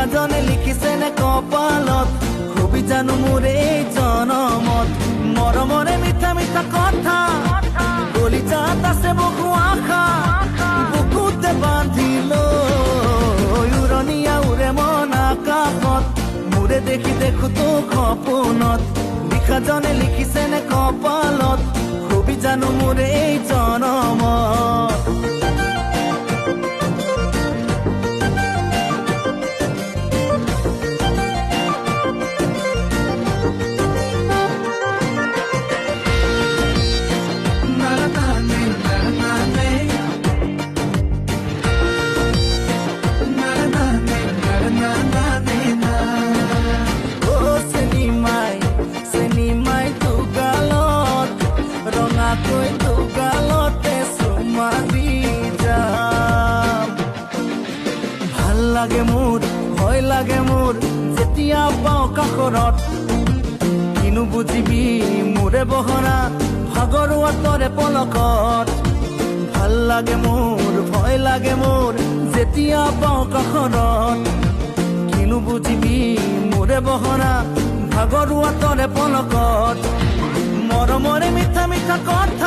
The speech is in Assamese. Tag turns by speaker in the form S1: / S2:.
S1: লিখাজনে লিখিছে নে কপালত কবি জানো মোৰ এই জনমত মৰমৰে মিঠা মিঠা কথা কলিজাত আছে বহু আশা বুকুতে বান্ধিল উৰণীয়া উৰে মন আকাশত মোৰে দেখি দেখো তো সপোনত লিখাজনে লিখিছে নে কপালত কবি জানো মোৰ এই জনমত লাগে মোৰ ভয় লাগে মোৰ যেতিয়া পাওঁ কাষৰত কিনো বুজিবি মোৰে বহৰা ভাগৰুৱা তৰে পলকত ভাল লাগে মোৰ ভয় লাগে মোৰ যেতিয়া পাওঁ কাষৰত কিনো বুজিবি মোৰে বহৰা ভাগৰুৱা তৰে পলকত মৰমৰে মিঠা মিঠা কথা